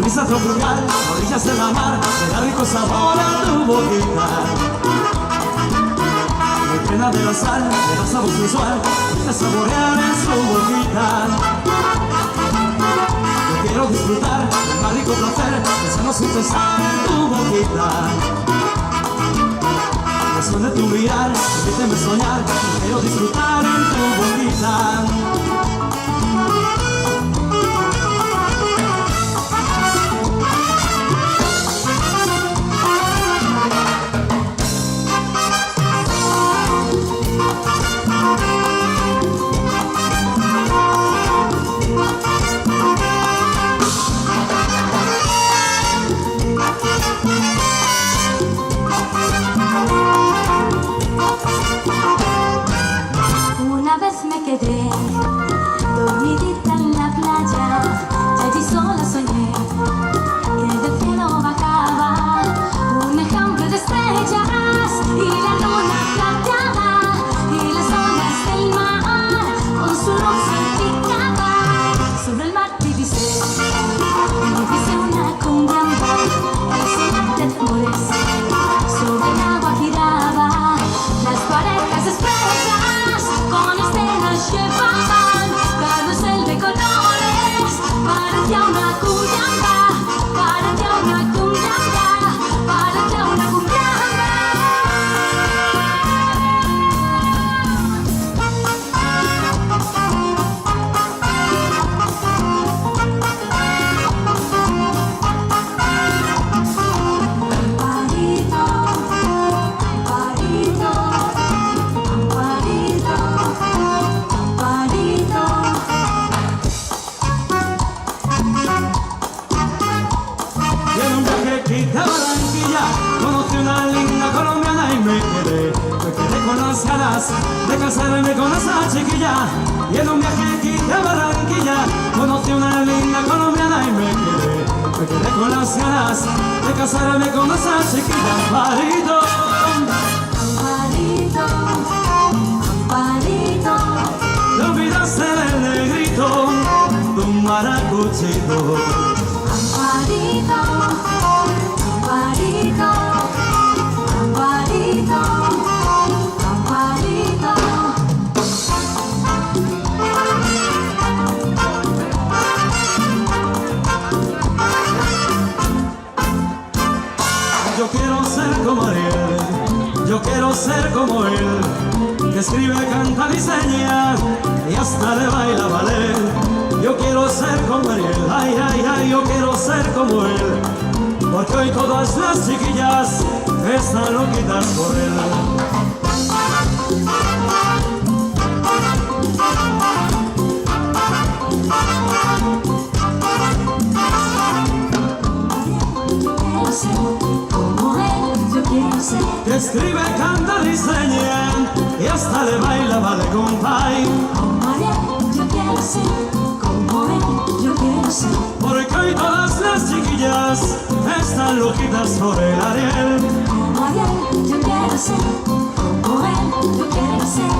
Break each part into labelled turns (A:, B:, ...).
A: brisa tropical, a orillas de la mar, me da rico sabor a tu boquita. Me llena de la sal, me da sabor sensual, de saborear en su boquita. Yo quiero disfrutar del más rico placer, pensando sin pensar en tu boquita. El sol de tu mirar, permíteme soñar, quiero disfrutar en tu boquita.
B: Una vez me quedé dormidita en la playa, y allí sola soñé que del cielo bajaba un enjambre de estrellas y la luna plateada y las olas del mar con su luz salpicada. Sobre el mar divisé una cumbia resonante de amores. Sobre el agua giraba las parejas estrellas con estelas llevaban carrusel de colores. Parecía una cumbiamba, parecía una cumbiamba, parecía una cumbiamba.
A: De Barranquilla conocí una linda colombiana y me quedé con las ganas de casarme con esa chiquilla. Y en un viaje aquí de Barranquilla conocí una linda colombiana y me quedé con las ganas de casarme con esa chiquilla. Amparito,
B: Amparito, Amparito,
A: te olvidaste del negrito, tu maracuchito.
B: Amparito, Amparito, Amparito, Amparito.
A: Yo quiero ser como Ariel, yo quiero ser como él, que escribe, canta, diseña y hasta le baila ballet. Yo quiero ser como Ariel, ay, ay, ay, yo quiero ser como él, porque hoy todas las chiquillas están loquitas por él. Que escribe, canta, diseña y hasta le baila vale compay.
B: Como Ariel, yo quiero ser, como él, yo quiero ser.
A: Porque hoy todas las chiquillas están loquitas por el Ariel.
B: Como Ariel, yo quiero ser, como él, yo quiero ser.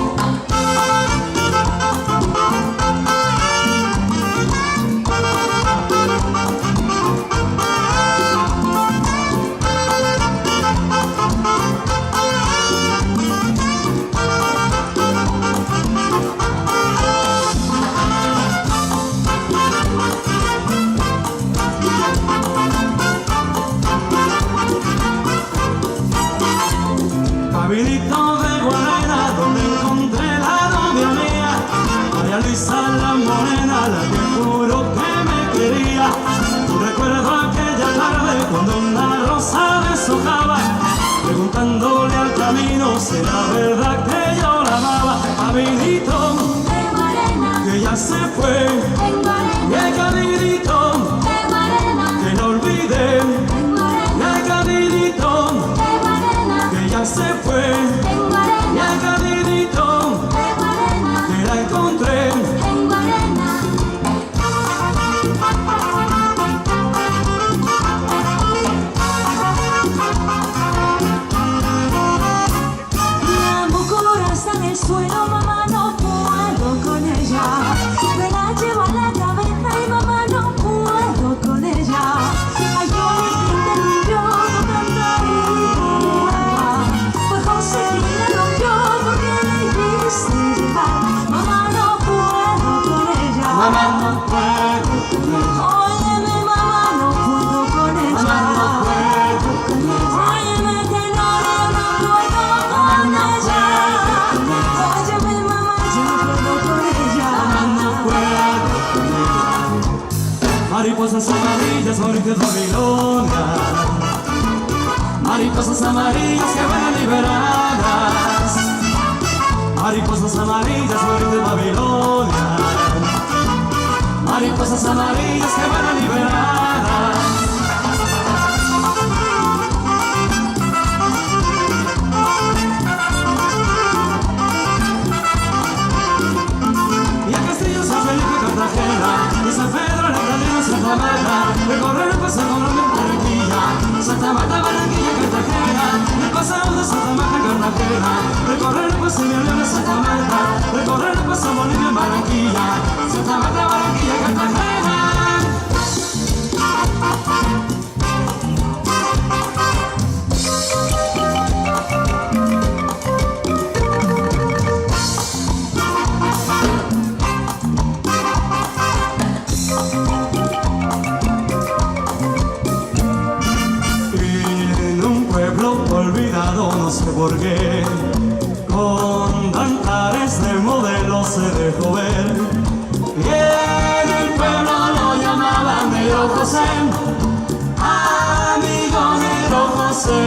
A: Caminito de Guarena, donde encontré la novia mía, María Luisa la morena, la que juró que me quería. Yo recuerdo aquella tarde cuando una rosa deshojaba, preguntándole al camino si era verdad que yo la amaba. Caminito
B: De Guarena,
A: que ya se fue,
B: en Guarena,
A: y el caminito
B: de Guarena,
A: que no olvidé,
B: en Guarena,
A: y el caminito
B: de Guarena,
A: que ya se fue,
B: en
A: y
B: Guarena,
A: el caminito
B: de Guarena,
A: que la encontré. Mariposas amarillas, flores de Babilonia. Mariposas amarillas que van liberadas. Mariposas amarillas, flores de Babilonia. Mariposas amarillas que van liberadas. Y a Castillo, San Felipe, Cartagena, y San Pedro, La Granadina, Santa Marta, recorrer el paso Colombia, Barranquilla, Santa Marta, Barranquilla, Cartagena, el paseo de Santa Marta, Cartagena, recorrer el paso de León, Santa Marta, recorrer el paso Bolivia, Barranquilla, Santa Marta, Barranquilla, Cartagena. Olvidado no sé por qué, con cantares de modelo se dejó ver. Y en el pueblo lo llamaban Negro José, amigo Negro José.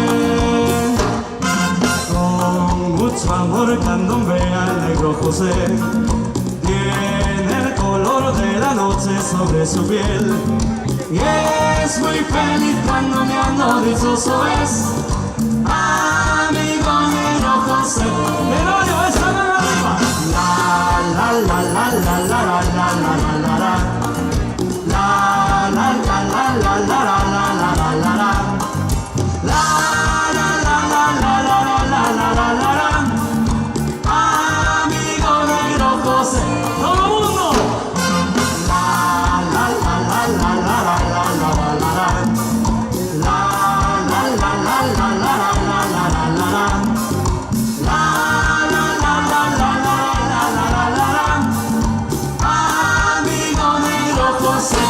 A: Con mucho amor candombea el Negro José, tiene el color de la noche sobre su piel. Y es muy feliz cuando me ando dichoso es. Amigo Negro José, el hoyo está más arriba. La la la la la la la la la la la. La la la la la la la la la la la. La la la la la la la la la la la. Amigo Negro José, todo el mundo. La la la la la la la la la la la. La la la la la la la. Amigo Negro José.